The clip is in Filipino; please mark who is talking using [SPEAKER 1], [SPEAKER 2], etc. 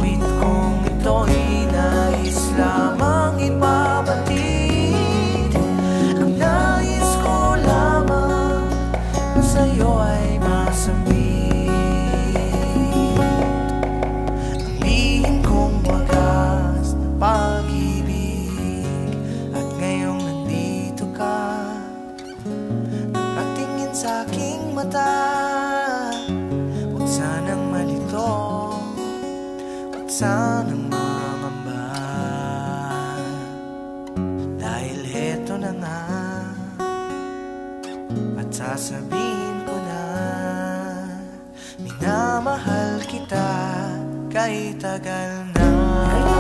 [SPEAKER 1] awit kong ito'y nais lamang ipabatid. Ang nais ko lamang na sa'yo ay masamit ang lihim kong wagas na pag-ibig. At ngayong nandito ka, nakatingin sa'king mata, huwag sanang malito, huwag sanang mangamba, dahil heto na nga, at sasabihin ko na minamahal kita kahit tagal na.